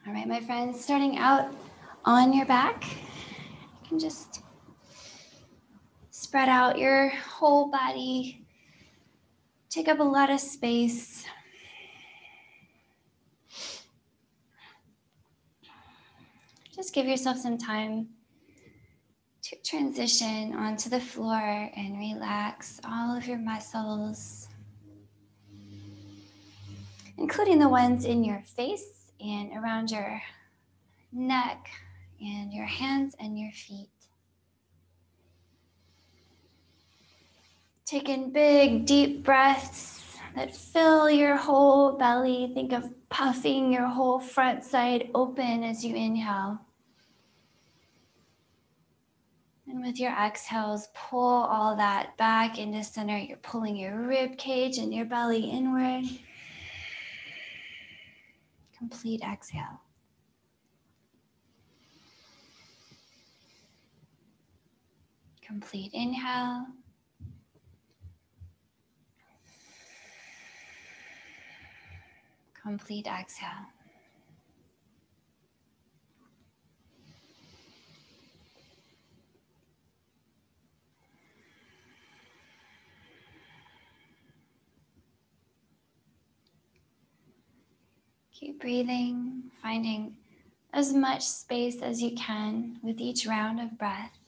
All right, my friends, starting out on your back, you can just spread out your whole body, take up a lot of space. Just give yourself some time to transition onto the floor and relax all of your muscles, including the ones in your face and around your neck and your hands and your feet. Take in big, deep breaths that fill your whole belly. Think of puffing your whole front side open as you inhale. And with your exhales, pull all that back into center. You're pulling your rib cage and your belly inward. Complete exhale. Complete inhale. Complete exhale. Keep breathing, finding as much space as you can with each round of breath.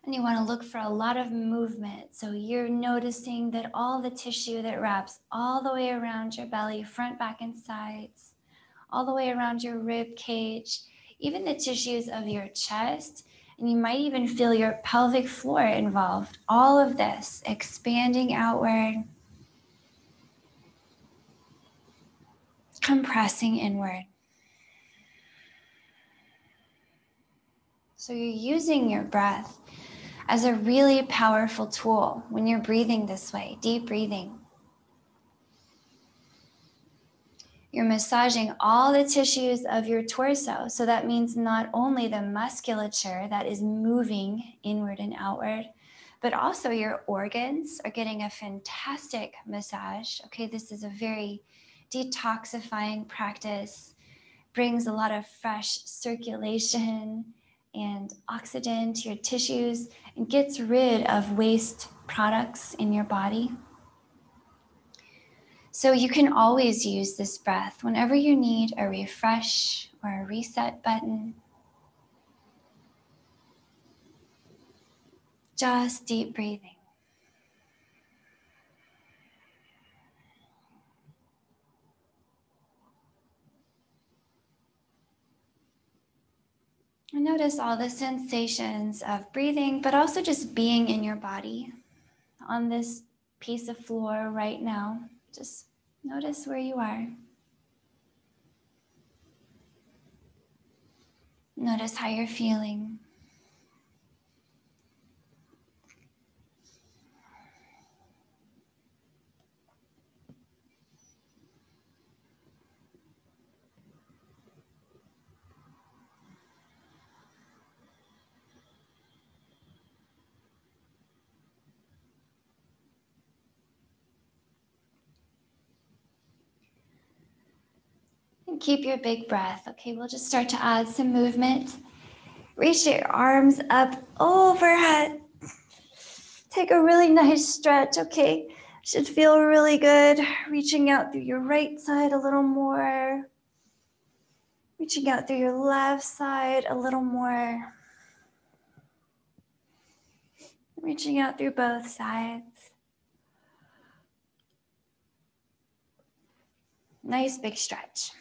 And you want to look for a lot of movement. So you're noticing that all the tissue that wraps all the way around your belly, front, back, and sides, all the way around your rib cage, even the tissues of your chest, and you might even feel your pelvic floor involved. All of this expanding outward, compressing inward. So you're using your breath as a really powerful tool when you're breathing this way, deep breathing. You're massaging all the tissues of your torso. So that means not only the musculature that is moving inward and outward, but also your organs are getting a fantastic massage. Okay, this is a very detoxifying practice, brings a lot of fresh circulation and oxygen to your tissues and gets rid of waste products in your body. So you can always use this breath whenever you need a refresh or a reset button. Just deep breathing. And notice all the sensations of breathing, but also just being in your body on this piece of floor right now. Just notice where you are. Notice how you're feeling. And keep your big breath. Okay, we'll just start to add some movement. Reach your arms up overhead. Take a really nice stretch, okay? Should feel really good. Reaching out through your right side a little more. Reaching out through your left side a little more. Reaching out through both sides. Nice big stretch.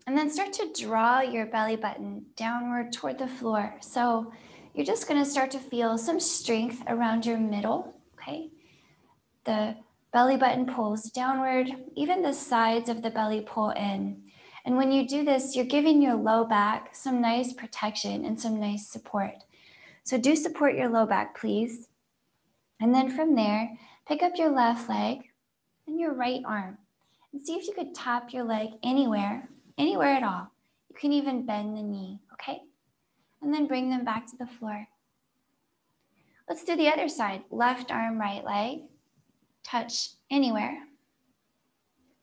And then start to draw your belly button downward toward the floor. So you're just going to start to feel some strength around your middle, okay? The belly button pulls downward, even the sides of the belly pull in. And when you do this, you're giving your low back some nice protection and some nice support. So do support your low back, please. And then from there, pick up your left leg and your right arm and see if you could tap your leg anywhere at all. You can even bend the knee, okay? And then bring them back to the floor. Let's do the other side. Left arm, right leg, touch anywhere,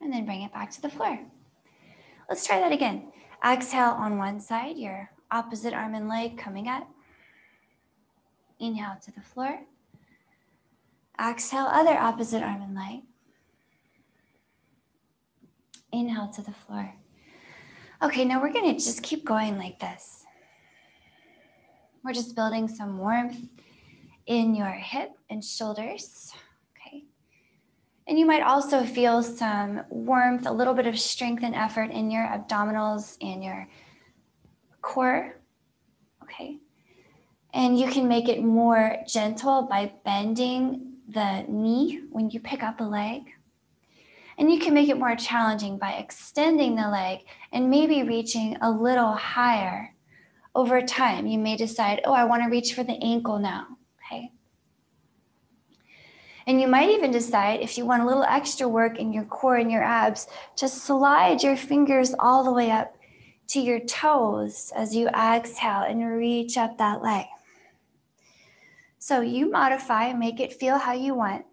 and then bring it back to the floor. Let's try that again. Exhale on one side, your opposite arm and leg coming up. Inhale to the floor. Exhale, other opposite arm and leg. Inhale to the floor. Okay, now we're gonna just keep going like this. We're just building some warmth in your hip and shoulders, okay? And you might also feel some warmth, a little bit of strength and effort in your abdominals and your core, okay? And you can make it more gentle by bending the knee when you pick up a leg. And you can make it more challenging by extending the leg and maybe reaching a little higher. Over time, you may decide, oh, I want to reach for the ankle now, okay? And you might even decide, if you want a little extra work in your core and your abs, to slide your fingers all the way up to your toes as you exhale and reach up that leg. So you modify, make it feel how you want.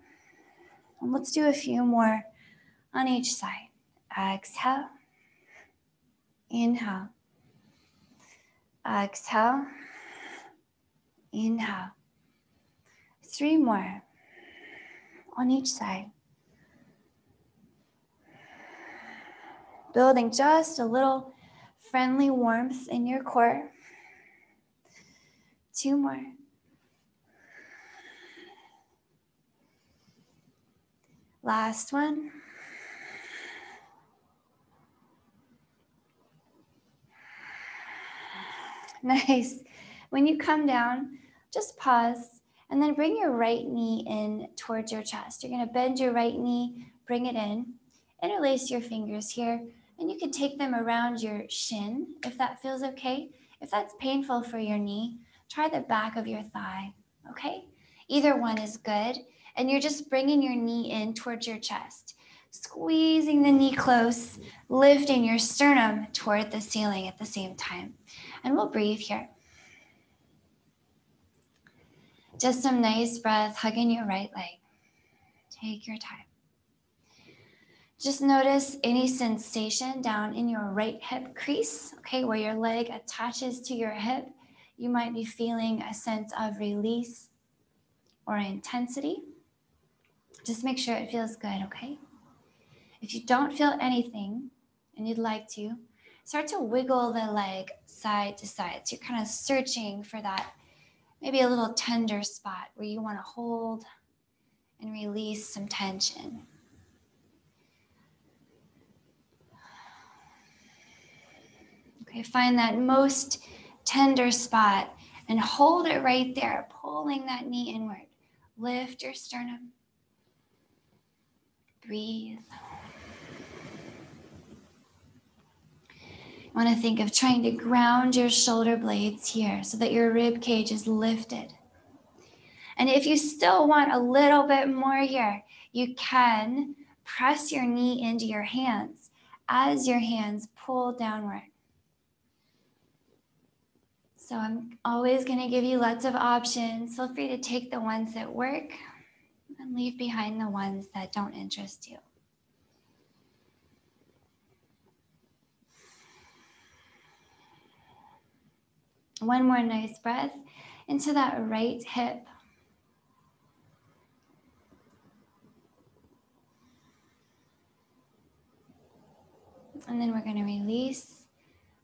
And let's do a few more on each side. Exhale. Inhale. Exhale. Inhale. 3 more on each side. Building just a little friendly warmth in your core. 2 more. Last one. Nice. When you come down, just pause and then bring your right knee in towards your chest. You're going to bend your right knee, bring it in, interlace your fingers here, and you can take them around your shin if that feels okay. If that's painful for your knee, try the back of your thigh, okay? Either one is good. And you're just bringing your knee in towards your chest, squeezing the knee close, lifting your sternum toward the ceiling at the same time. And we'll breathe here. Just some nice breath, hugging your right leg. Take your time. Just notice any sensation down in your right hip crease, okay, where your leg attaches to your hip. You might be feeling a sense of release or intensity. Just make sure it feels good, okay? If you don't feel anything and you'd like to, start to wiggle the leg side to side. So you're kind of searching for that, maybe a little tender spot where you want to hold and release some tension. Okay, find that most tender spot and hold it right there, pulling that knee inward. Lift your sternum. Breathe. You want to think of trying to ground your shoulder blades here so that your rib cage is lifted. And if you still want a little bit more here, you can press your knee into your hands as your hands pull downward. So I'm always going to give you lots of options. Feel free to take the ones that work and leave behind the ones that don't interest you. One more nice breath into that right hip. And then we're going to release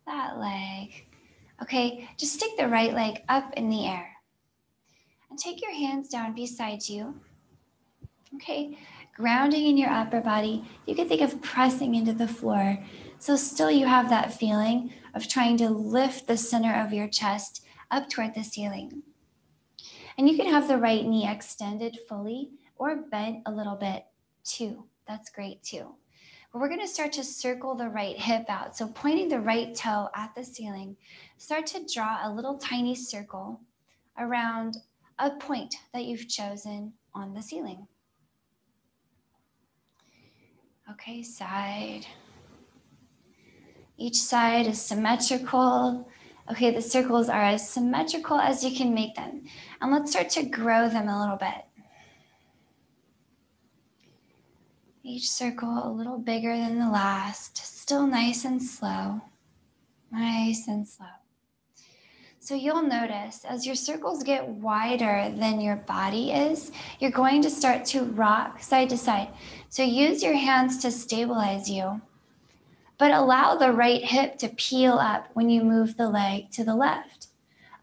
that leg. Okay, just stick the right leg up in the air. And take your hands down beside you. Okay, grounding in your upper body. You can think of pressing into the floor. So still you have that feeling of trying to lift the center of your chest up toward the ceiling. And you can have the right knee extended fully or bent a little bit too. That's great too. But we're going to start to circle the right hip out. So pointing the right toe at the ceiling, start to draw a little tiny circle around a point that you've chosen on the ceiling. Okay, side. Each side is symmetrical. Okay, the circles are as symmetrical as you can make them. And let's start to grow them a little bit. Each circle a little bigger than the last, still nice and slow. Nice and slow. So you'll notice as your circles get wider than your body is, you're going to start to rock side to side. So use your hands to stabilize you, but allow the right hip to peel up when you move the leg to the left.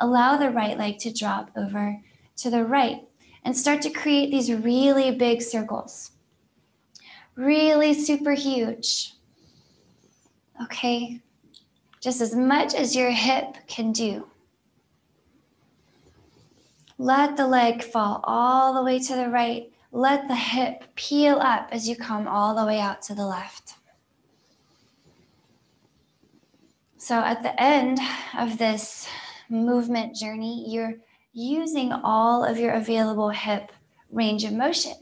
Allow the right leg to drop over to the right and start to create these really big circles. Really super huge. Okay, just as much as your hip can do. Let the leg fall all the way to the right. Let the hip peel up as you come all the way out to the left. So at the end of this movement journey, you're using all of your available hip range of motion,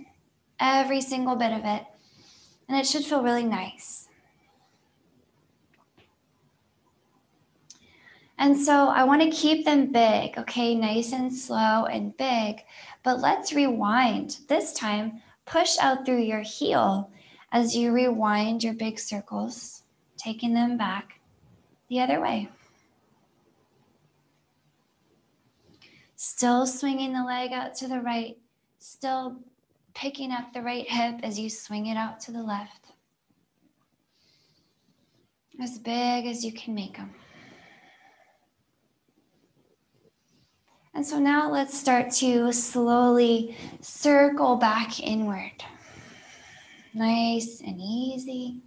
every single bit of it, and it should feel really nice. And so I want to keep them big, okay, nice and slow and big, but let's rewind. This time, push out through your heel as you rewind your big circles, taking them back the other way. Still swinging the leg out to the right, still picking up the right hip as you swing it out to the left. As big as you can make them. And so now let's start to slowly circle back inward. Nice and easy.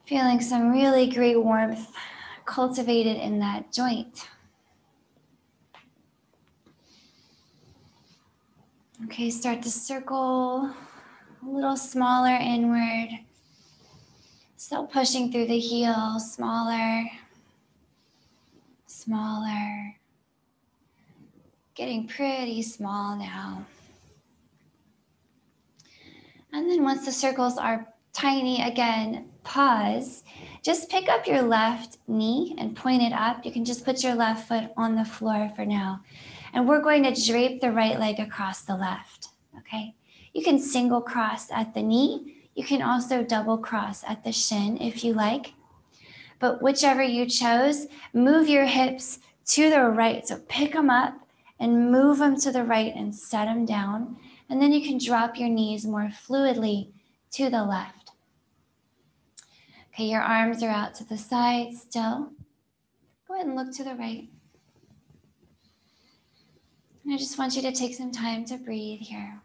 Feeling some really great warmth cultivated in that joint. Okay, start to circle a little smaller inward. Still pushing through the heel, smaller. Smaller, getting pretty small now. And then once the circles are tiny again, pause. Just pick up your left knee and point it up. You can just put your left foot on the floor for now. And we're going to drape the right leg across the left, okay? You can single cross at the knee. You can also double cross at the shin if you like. But whichever you chose, move your hips to the right. So pick them up and move them to the right and set them down. And then you can drop your knees more fluidly to the left. Okay, your arms are out to the side still. Go ahead and look to the right. And I just want you to take some time to breathe here.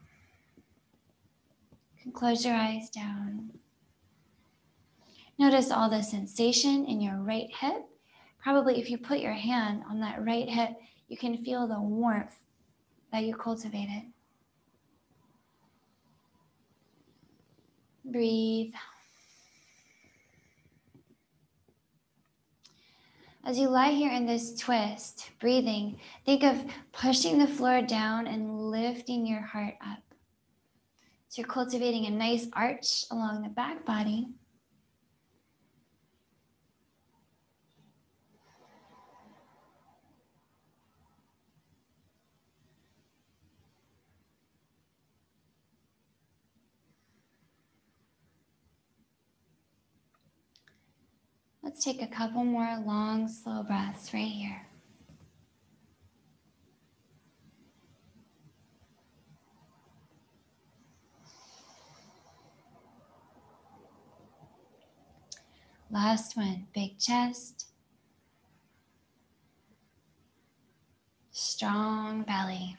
You can close your eyes down. Notice all the sensation in your right hip. Probably if you put your hand on that right hip, you can feel the warmth that you cultivated. Breathe. As you lie here in this twist, breathing, think of pushing the floor down and lifting your heart up. So you're cultivating a nice arch along the back body. Let's take a couple more long, slow breaths right here. Last one, big chest, strong belly.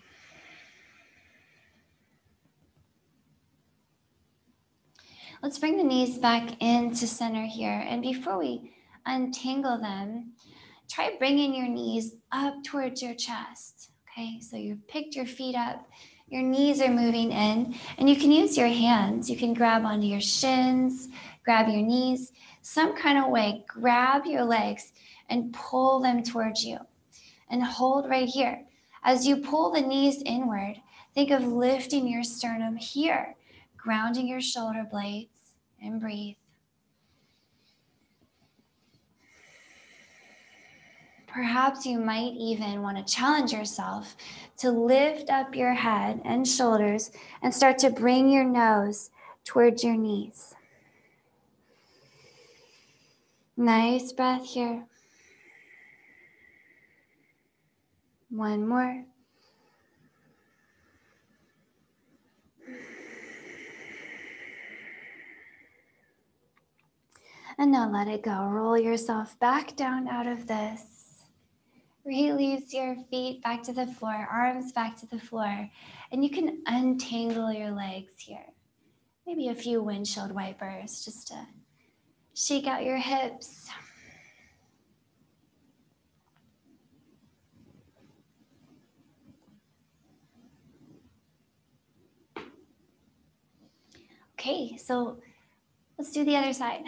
Let's bring the knees back into center here. And before we untangle them, try bringing your knees up towards your chest. Okay, so you've picked your feet up, your knees are moving in, and you can use your hands. You can grab onto your shins, grab your knees, some kind of way, grab your legs and pull them towards you. and hold right here. As you pull the knees inward, think of lifting your sternum here, grounding your shoulder blades, and breathe. Perhaps you might even want to challenge yourself to lift up your head and shoulders and start to bring your nose towards your knees. Nice breath here. One more. And now let it go. Roll yourself back down out of this. Release your feet back to the floor, arms back to the floor. And you can untangle your legs here. Maybe a few windshield wipers just to shake out your hips. Okay, so let's do the other side.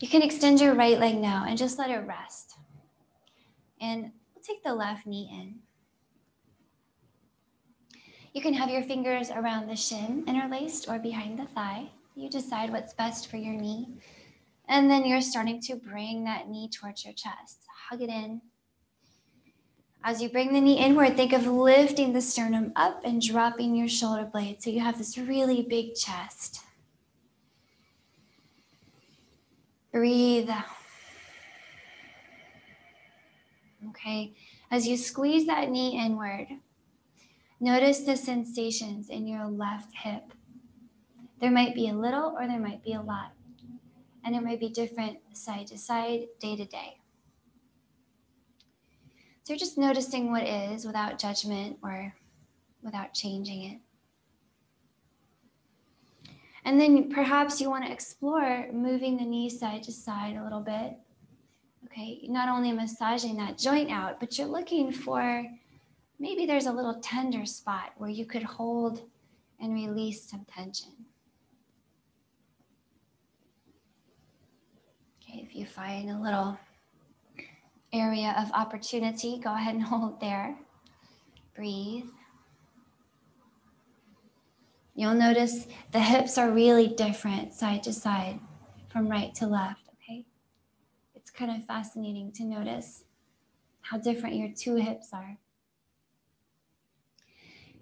You can extend your right leg now and just let it rest. And we'll take the left knee in. You can have your fingers around the shin, interlaced, or behind the thigh. You decide what's best for your knee. And then you're starting to bring that knee towards your chest. Hug it in. As you bring the knee inward, think of lifting the sternum up and dropping your shoulder blades so you have this really big chest. Breathe. Okay, as you squeeze that knee inward, notice the sensations in your left hip. There might be a little or there might be a lot, and it might be different side to side, day to day. So you're just noticing what is without judgment or without changing it. And then perhaps you want to explore moving the knee side to side a little bit. Okay, not only massaging that joint out, but you're looking for maybe there's a little tender spot where you could hold and release some tension. Okay, if you find a little area of opportunity, go ahead and hold there. Breathe. You'll notice the hips are really different side to side, from right to left, okay? It's kind of fascinating to notice how different your two hips are.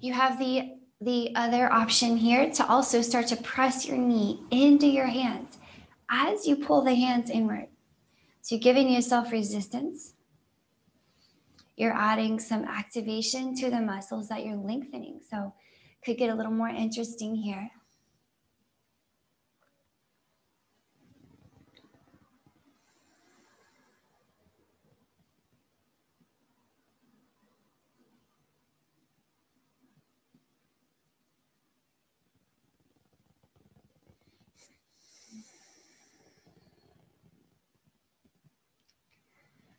You have the other option here to also start to press your knee into your hands as you pull the hands inward. So you're giving yourself resistance. You're adding some activation to the muscles that you're lengthening. So it could get a little more interesting here.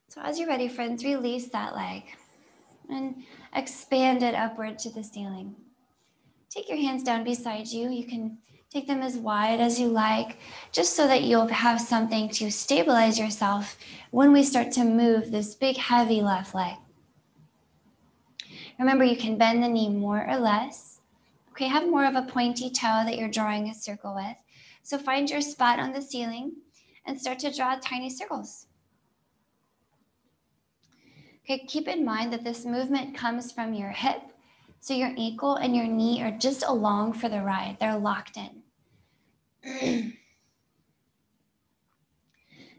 So as you're ready, friends, release that leg and expand it upward to the ceiling. Take your hands down beside you. You can take them as wide as you like, just so that you'll have something to stabilize yourself when we start to move this big, heavy left leg. Remember, you can bend the knee more or less. Okay, have more of a pointy toe that you're drawing a circle with. So find your spot on the ceiling and start to draw tiny circles. Okay, keep in mind that this movement comes from your hip, so your ankle and your knee are just along for the ride. They're locked in.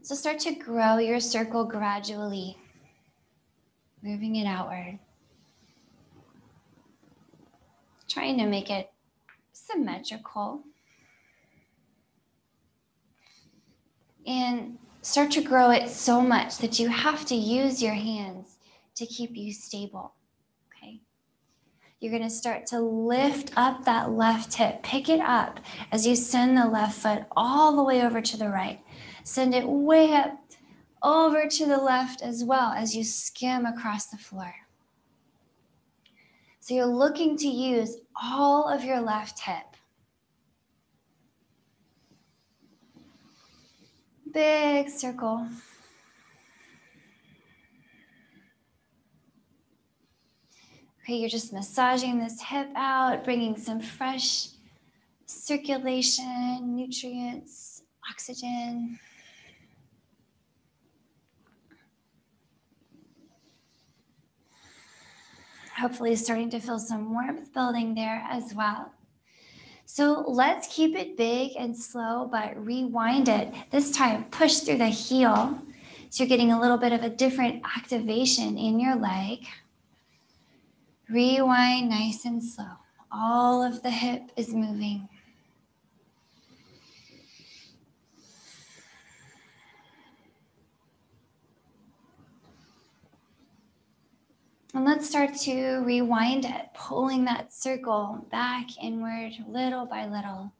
So start to grow your circle gradually, moving it outward. Trying to make it symmetrical. And start to grow it so much that you have to use your hands to keep you stable, okay? You're gonna start to lift up that left hip. Pick it up as you send the left foot all the way over to the right. Send it way up over to the left as well as you skim across the floor. So you're looking to use all of your left hip. Big circle. Okay, you're just massaging this hip out, bringing some fresh circulation, nutrients, oxygen. Hopefully starting to feel some warmth building there as well. So let's keep it big and slow, but rewind it. This time, push through the heel. So you're getting a little bit of a different activation in your leg. Rewind nice and slow. All of the hip is moving. And let's start to rewind it, pulling that circle back inward little by little.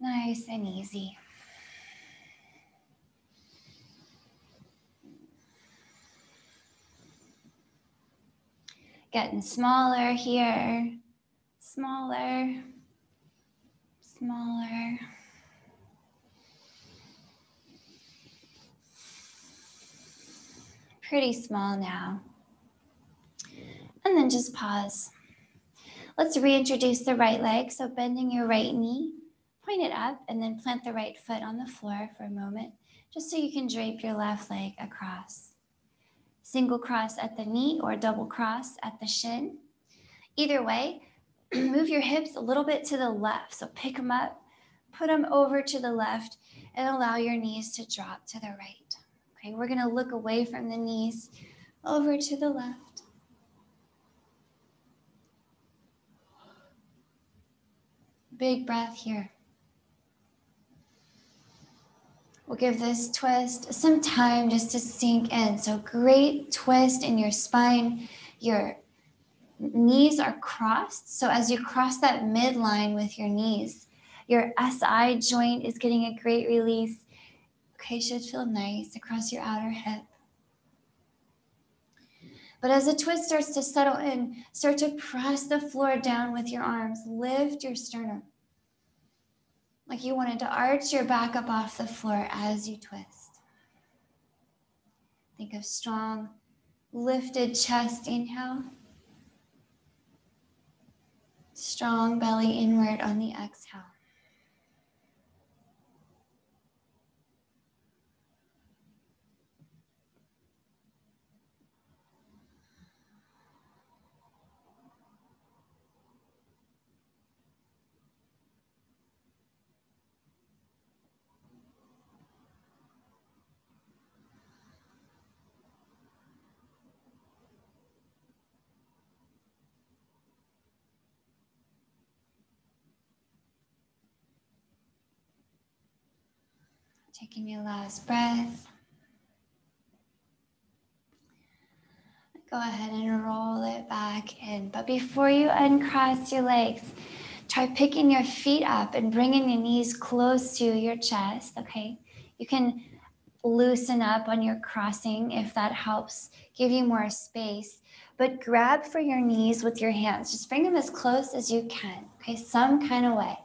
Nice and easy. Getting smaller here, smaller, smaller. Pretty small now. And then just pause. Let's reintroduce the right leg. So bending your right knee, point it up, and then plant the right foot on the floor for a moment, just so you can drape your left leg across. Single cross at the knee or double cross at the shin. Either way, move your hips a little bit to the left. So pick them up, put them over to the left, and allow your knees to drop to the right. Okay, we're gonna look away from the knees, over to the left. Big breath here. We'll give this twist some time just to sink in. So great twist in your spine. Your knees are crossed. So as you cross that midline with your knees, your SI joint is getting a great release. Okay, should feel nice across your outer hip. But as the twist starts to settle in, start to press the floor down with your arms. Lift your sternum. Like you wanted to arch your back up off the floor as you twist. Think of strong, lifted chest, inhale. Strong belly inward on the exhale. Taking your last breath. Go ahead and roll it back in. But before you uncross your legs, try picking your feet up and bringing your knees close to your chest, okay? You can loosen up on your crossing if that helps give you more space. But grab for your knees with your hands. Just bring them as close as you can, okay? Some kind of way.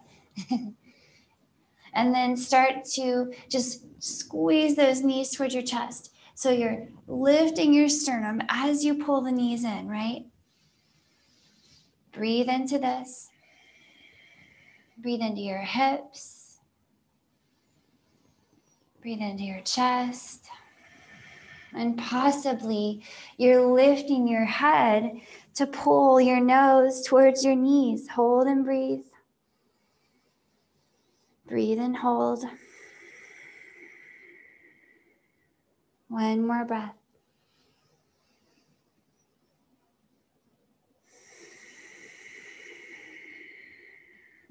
And then start to just squeeze those knees towards your chest. So you're lifting your sternum as you pull the knees in, right? Breathe into this. Breathe into your hips. Breathe into your chest. And possibly you're lifting your head to pull your nose towards your knees. Hold and breathe. Breathe and hold. One more breath.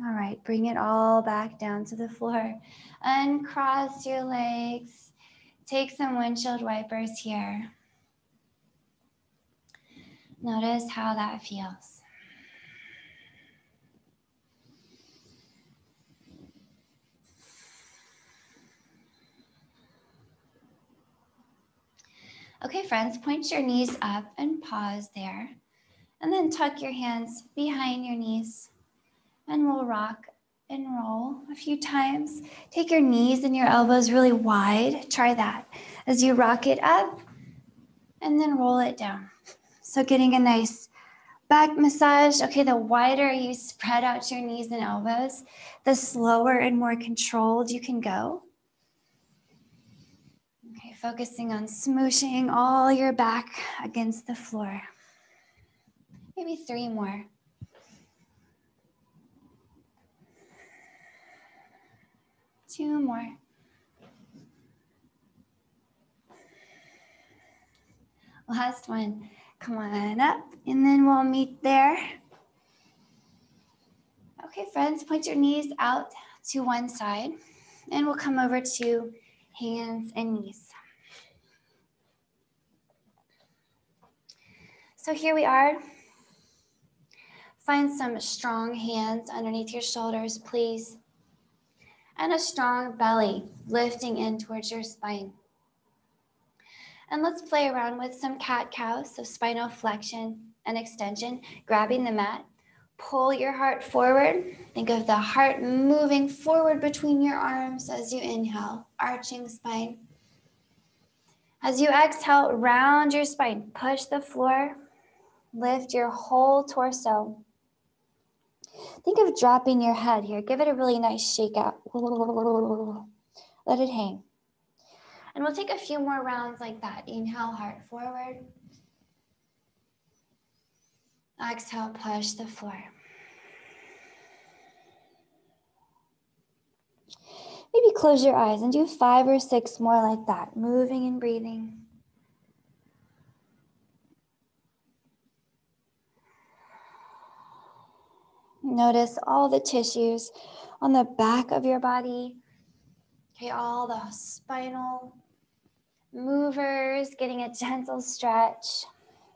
All right, bring it all back down to the floor. Uncross your legs. Take some windshield wipers here. Notice how that feels. Okay, friends, point your knees up and pause there. And then tuck your hands behind your knees. And we'll rock and roll a few times. Take your knees and your elbows really wide. Try that as you rock it up and then roll it down. So getting a nice Back massage, okay, the wider you spread out your knees and elbows, the slower and more controlled you can go. Okay, focusing on smooshing all your back against the floor. Maybe 3 more. Two more. Last one. Come on up, and then we'll meet there. Okay, friends, point your knees out to one side, and we'll come over to hands and knees. So here we are. Find some strong hands underneath your shoulders, please. And a strong belly lifting in towards your spine. And let's play around with some cat-cows, so spinal flexion and extension, grabbing the mat. Pull your heart forward. Think of the heart moving forward between your arms as you inhale, arching spine. As you exhale, round your spine, push the floor, lift your whole torso. Think of dropping your head here. Give it a really nice shake out. Let it hang. And we'll take a few more rounds like that. Inhale, heart forward. Exhale, push the floor. Maybe close your eyes and do 5 or 6 more like that, moving and breathing. Notice all the tissues on the back of your body. Okay, all the spinal movers, getting a gentle stretch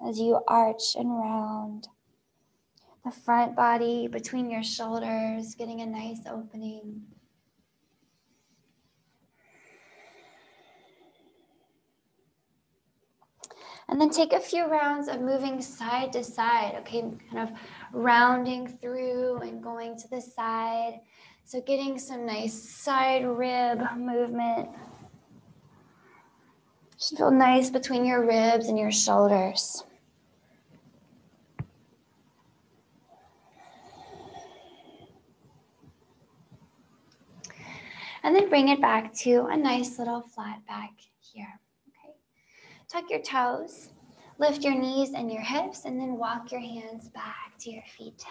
as you arch and round. The front body between your shoulders, getting a nice opening. And then take a few rounds of moving side to side, okay, kind of rounding through and going to the side. So getting some nice side rib movement. Should feel nice between your ribs and your shoulders. And then bring it back to a nice little flat back here. Tuck your toes, lift your knees and your hips, and then walk your hands back to your feet.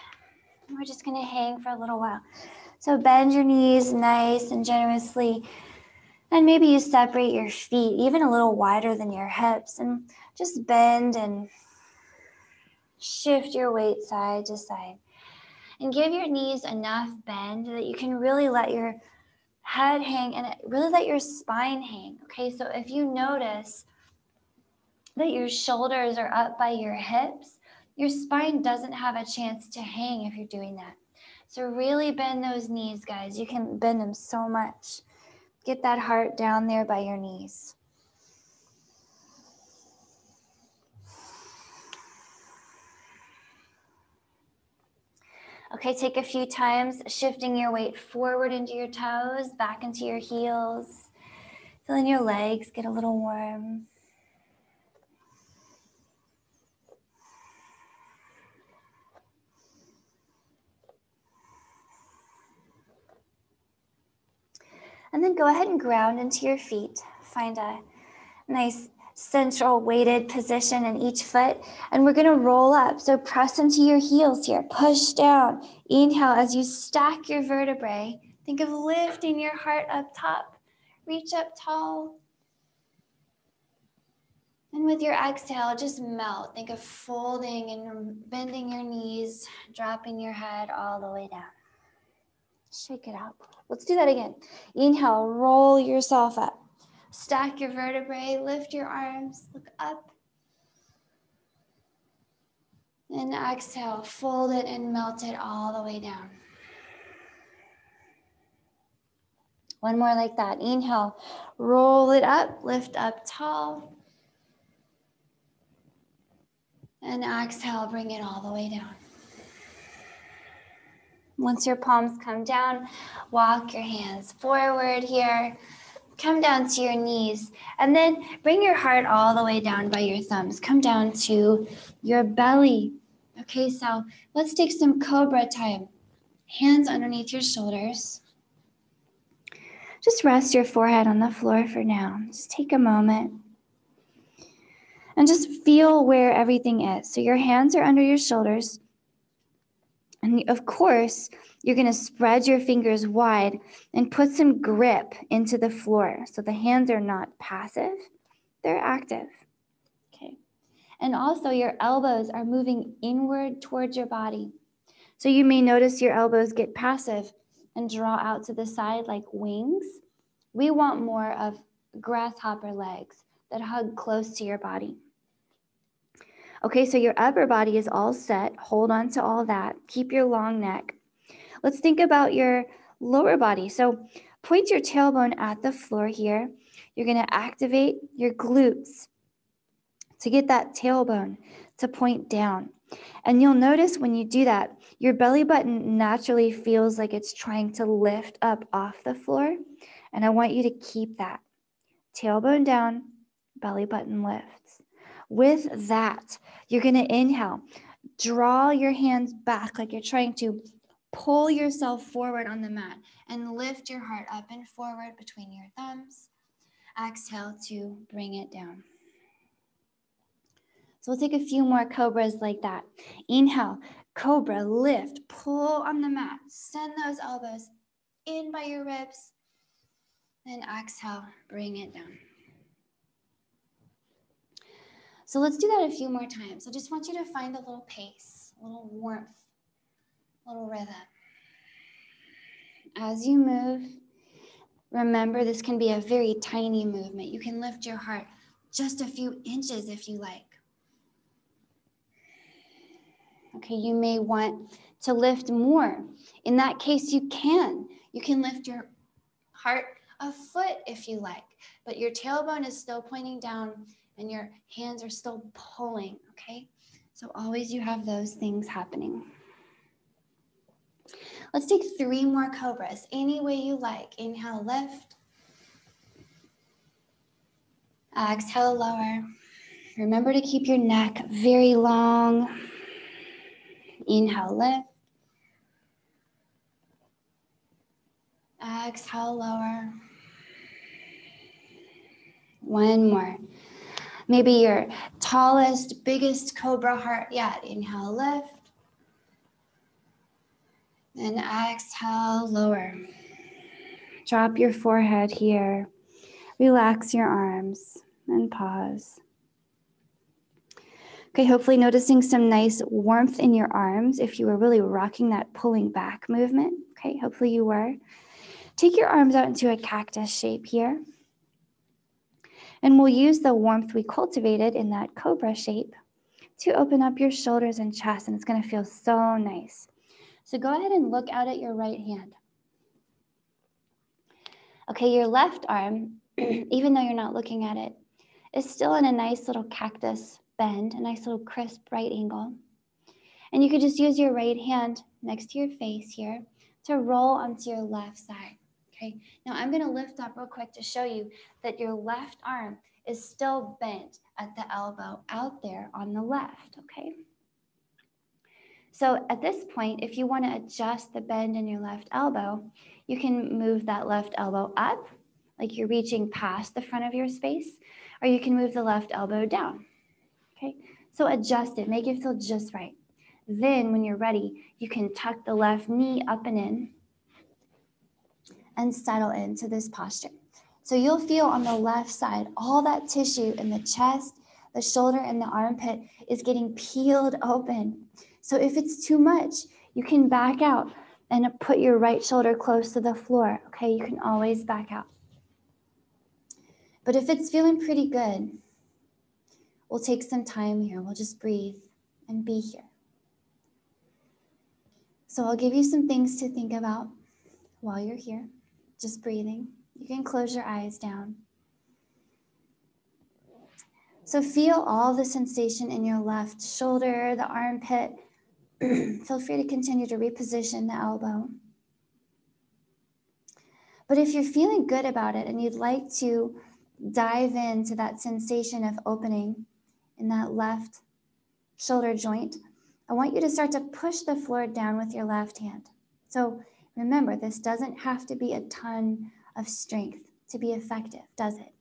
And we're just gonna hang for a little while. So bend your knees nice and generously, and maybe you separate your feet even a little wider than your hips, and just bend and shift your weight side to side. And give your knees enough bend that you can really let your head hang and really let your spine hang, okay? So if you notice that your shoulders are up by your hips, your spine doesn't have a chance to hang if you're doing that. So really bend those knees, guys. You can bend them so much. Get that heart down there by your knees. Okay, take a few times, shifting your weight forward into your toes, back into your heels. Feeling your legs get a little warm. And then go ahead and ground into your feet. Find a nice central weighted position in each foot. And we're gonna roll up. So press into your heels here, push down. Inhale as you stack your vertebrae. Think of lifting your heart up top. Reach up tall. And with your exhale, just melt. Think of folding and bending your knees, dropping your head all the way down. Shake it out. Let's do that again. Inhale, roll yourself up. Stack your vertebrae, lift your arms, look up. And exhale, fold it and melt it all the way down. One more like that. Inhale, roll it up, lift up tall. And exhale, bring it all the way down. Once your palms come down, walk your hands forward here. Come down to your knees. And then bring your heart all the way down by your thumbs. Come down to your belly. Okay, so let's take some Cobra time. Hands underneath your shoulders. Just rest your forehead on the floor for now. Just take a moment and just feel where everything is. So your hands are under your shoulders. And of course, you're going to spread your fingers wide and put some grip into the floor. So the hands are not passive, they're active. Okay. And also your elbows are moving inward towards your body. So you may notice your elbows get passive and draw out to the side like wings. We want more of grasshopper legs that hug close to your body. Okay, so your upper body is all set. Hold on to all that. Keep your long neck. Let's think about your lower body. So point your tailbone at the floor here. You're going to activate your glutes to get that tailbone to point down. And you'll notice when you do that, your belly button naturally feels like it's trying to lift up off the floor. And I want you to keep that. Tailbone down, belly button lifts. With that, you're going to inhale. Draw your hands back like you're trying to pull yourself forward on the mat and lift your heart up and forward between your thumbs. Exhale to bring it down. So we'll take a few more cobras like that. Inhale, cobra, lift, pull on the mat. Send those elbows in by your ribs. Then exhale, bring it down. So let's do that a few more times. I just want you to find a little pace, a little warmth, a little rhythm. As you move, remember this can be a very tiny movement. You can lift your heart just a few inches if you like. Okay, you may want to lift more. In that case, you can. You can lift your heart a foot if you like, but your tailbone is still pointing down and your hands are still pulling, okay? So always you have those things happening. Let's take 3 more cobras, any way you like. Inhale, lift. Exhale, lower. Remember to keep your neck very long. Inhale, lift. Exhale, lower. One more. Maybe your tallest, biggest cobra heart yet. Inhale, lift. And exhale, lower. Drop your forehead here. Relax your arms and pause. Okay, hopefully noticing some nice warmth in your arms if you were really rocking that pulling back movement. Okay, hopefully you were. Take your arms out into a cactus shape here. And we'll use the warmth we cultivated in that cobra shape to open up your shoulders and chest, and it's going to feel so nice. So go ahead and look out at your right hand. Okay, your left arm, even though you're not looking at it, is still in a nice little cactus bend, a nice little crisp right angle. And you could just use your right hand next to your face here to roll onto your left side. Okay, now I'm going to lift up real quick to show you that your left arm is still bent at the elbow out there on the left, okay? So at this point, if you want to adjust the bend in your left elbow, you can move that left elbow up, like you're reaching past the front of your space, or you can move the left elbow down, okay? So adjust it, make it feel just right. Then when you're ready, you can tuck the left knee up and in and settle into this posture. So you'll feel on the left side, all that tissue in the chest, the shoulder, and the armpit is getting peeled open. So if it's too much, you can back out and put your right shoulder close to the floor, okay? You can always back out. But if it's feeling pretty good, we'll take some time here. We'll just breathe and be here. So I'll give you some things to think about while you're here, just breathing. You can close your eyes down. So feel all the sensation in your left shoulder, the armpit. Feel free to continue to reposition the elbow. But if you're feeling good about it and you'd like to dive into that sensation of opening in that left shoulder joint, I want you to start to push the floor down with your left hand. So remember, this doesn't have to be a ton of strength to be effective, does it?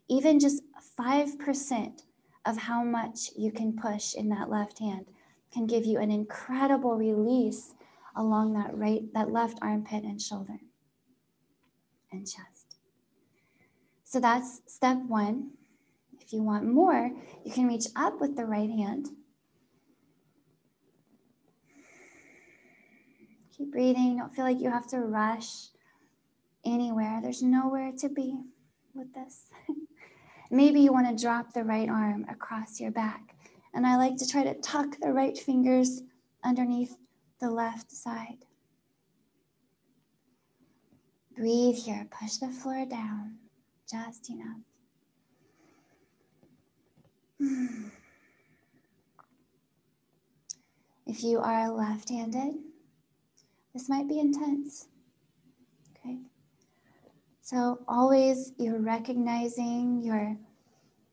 Even just 5% of how much you can push in that left hand can give you an incredible release along that left armpit and shoulder and chest. So that's step one. If you want more, you can reach up with the right hand. Keep breathing. Don't feel like you have to rush anywhere. There's nowhere to be with this. Maybe you want to drop the right arm across your back. And I like to try to tuck the right fingers underneath the left side. Breathe here. Push the floor down just enough. If you are left-handed, this might be intense. Okay? So always you're recognizing, you're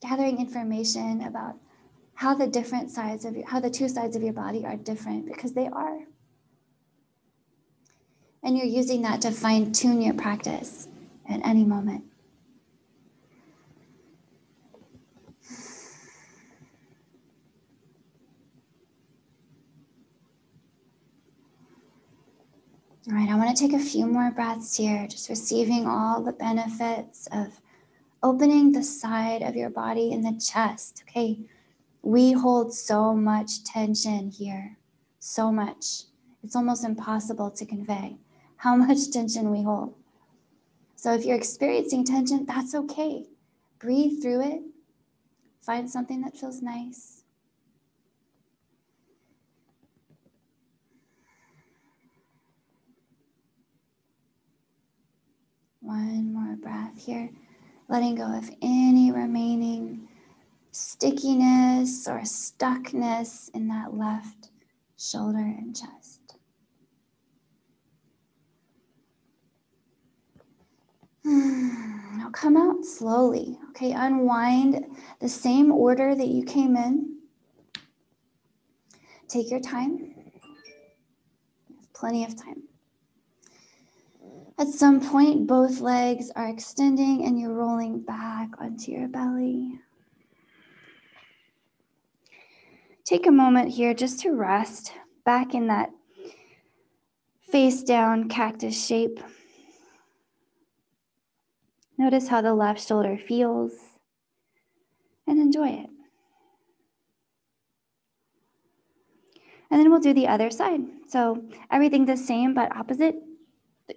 gathering information about how the two sides of your body are different, because they are. And you're using that to fine-tune your practice at any moment. All right, I want to take a few more breaths here, just receiving all the benefits of opening the side of your body in the chest. Okay, we hold so much tension here, so much. It's almost impossible to convey how much tension we hold. So if you're experiencing tension, that's okay. Breathe through it. Find something that feels nice. One more breath here, letting go of any remaining stickiness or stuckness in that left shoulder and chest. Now come out slowly. Okay, unwind the same order that you came in. Take your time. You have plenty of time. At some point, both legs are extending and you're rolling back onto your belly. Take a moment here just to rest back in that face down cactus shape. Notice how the left shoulder feels and enjoy it. And then we'll do the other side. So everything the same but opposite.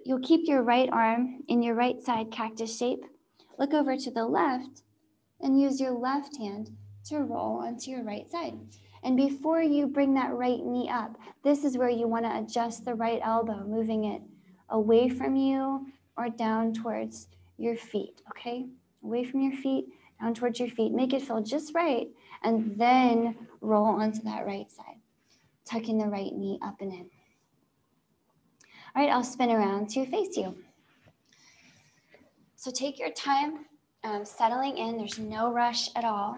You'll keep your right arm in your right side cactus shape. Look over to the left and use your left hand to roll onto your right side. And before you bring that right knee up, this is where you want to adjust the right elbow, moving it away from you or down towards your feet, okay? Away from your feet, down towards your feet. Make it feel just right, and then roll onto that right side, tucking the right knee up and in. All right, I'll spin around to face you. So take your time settling in. There's no rush at all.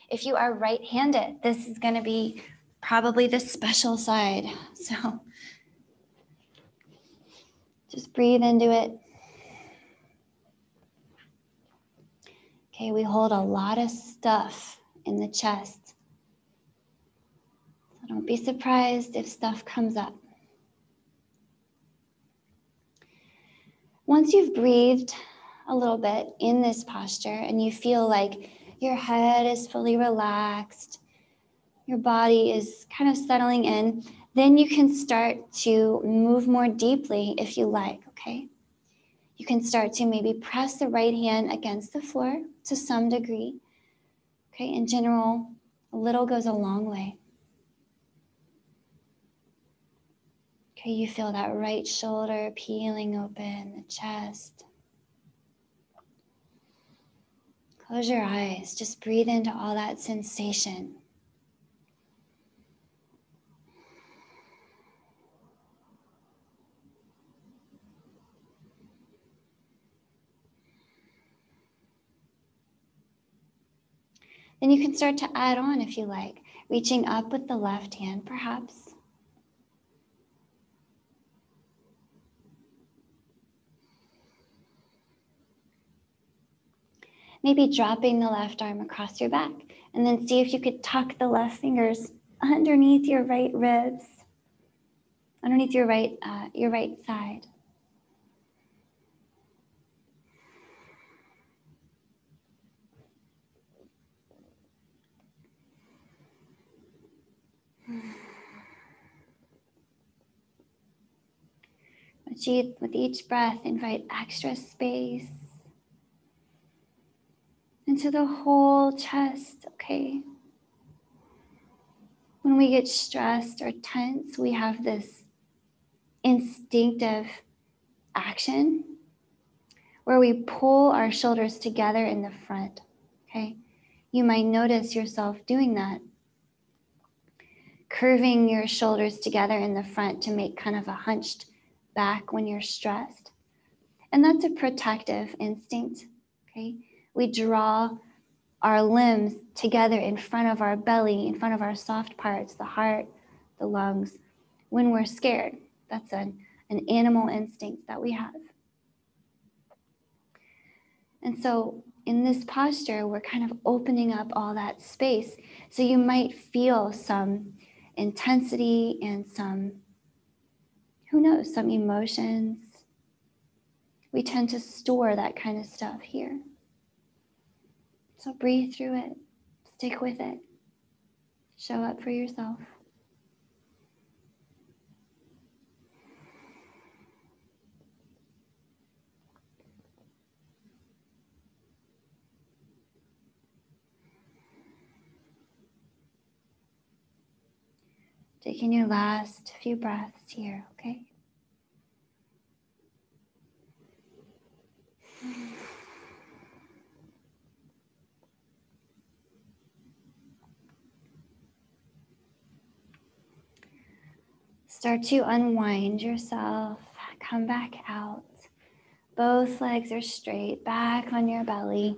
If you are right-handed, this is going to be probably the special side. So just breathe into it. Okay, we hold a lot of stuff in the chest. So don't be surprised if stuff comes up. Once you've breathed a little bit in this posture and you feel like your head is fully relaxed, your body is kind of settling in, then you can start to move more deeply if you like, okay? You can start to maybe press the right hand against the floor to some degree, okay? In general, a little goes a long way. Okay, you feel that right shoulder peeling open, the chest. Close your eyes, just breathe into all that sensation. Then you can start to add on if you like. Reaching up with the left hand, perhaps. Maybe dropping the left arm across your back, and then see if you could tuck the left fingers underneath your right ribs, underneath your right side. With each breath, invite extra space into the whole chest, okay? When we get stressed or tense, we have this instinctive action where we pull our shoulders together in the front, okay? You might notice yourself doing that, curving your shoulders together in the front to make kind of a hunched back when you're stressed. And that's a protective instinct, okay? We draw our limbs together in front of our belly, in front of our soft parts, the heart, the lungs, when we're scared. That's an animal instinct that we have. And so in this posture, we're kind of opening up all that space. So you might feel some intensity and some, who knows, some emotions. We tend to store that kind of stuff here. So breathe through it, stick with it, show up for yourself. Taking your last few breaths here, okay? Start to unwind yourself, come back out. Both legs are straight, back on your belly.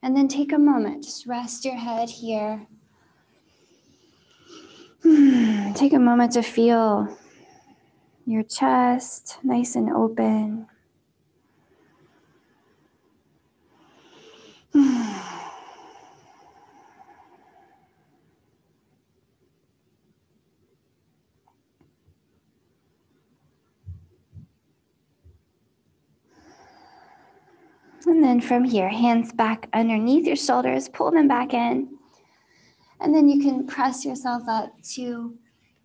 And then take a moment, just rest your head here. Take a moment to feel your chest nice and open. And then from here, hands back underneath your shoulders, pull them back in. And then you can press yourself up to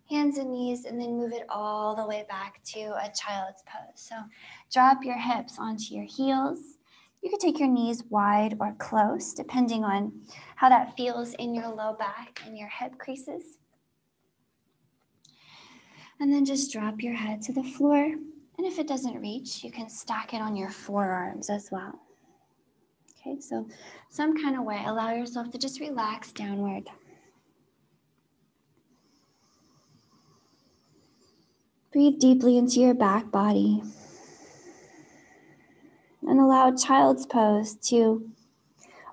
hands and knees and then move it all the way back to a child's pose. So drop your hips onto your heels. You can take your knees wide or close, depending on how that feels in your low back and your hip creases. And then just drop your head to the floor. And if it doesn't reach, you can stack it on your forearms as well. Okay, so some kind of way, allow yourself to just relax downward. Breathe deeply into your back body. And allow child's pose to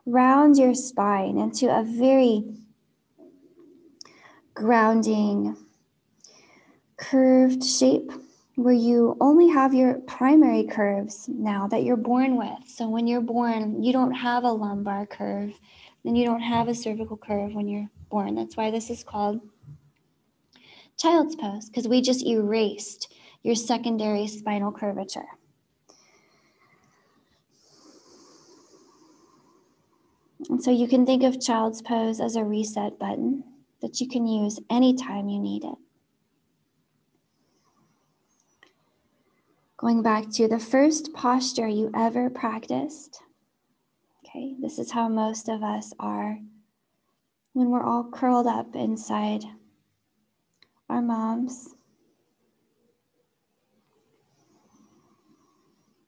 round your spine into a very grounding, curved shape where you only have your primary curves now that you're born with. So when you're born, you don't have a lumbar curve, and you don't have a cervical curve when you're born. That's why this is called child's pose, because we just erased your secondary spinal curvature. And so you can think of child's pose as a reset button that you can use anytime you need it. Going back to the first posture you ever practiced. Okay, this is how most of us are when we're all curled up inside our moms.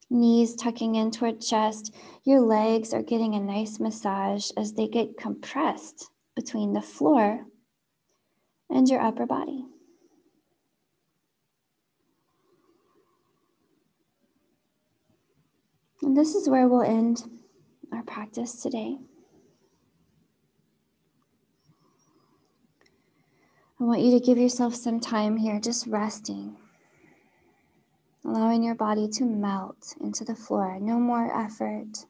Knees tucking in toward chest. Your legs are getting a nice massage as they get compressed between the floor and your upper body. And this is where we'll end our practice today. I want you to give yourself some time here, just resting, allowing your body to melt into the floor. No more effort.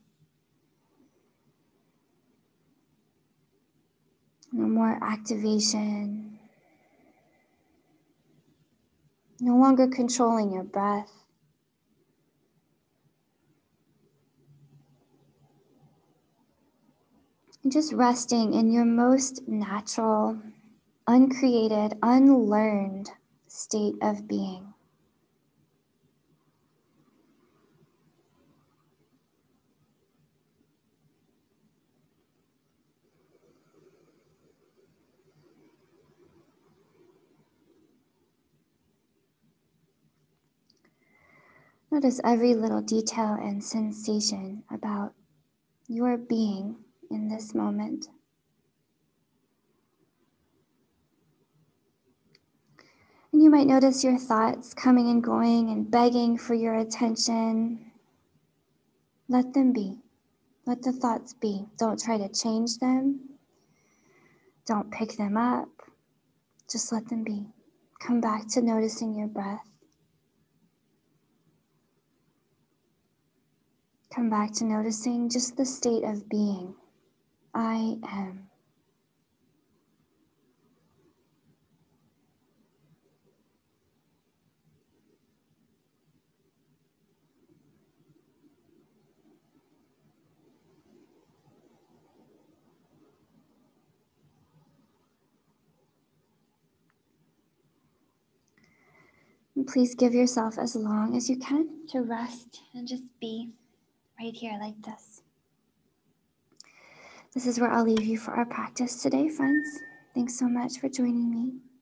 No more activation. No longer controlling your breath. And just resting in your most natural, uncreated, unlearned state of being. Notice every little detail and sensation about your being in this moment. And you might notice your thoughts coming and going and begging for your attention. Let them be. Let the thoughts be. Don't try to change them. Don't pick them up. Just let them be. Come back to noticing your breath. Come back to noticing just the state of being. I am. And please give yourself as long as you can to rest and just be right here like this. This is where I'll leave you for our practice today, friends. Thanks so much for joining me.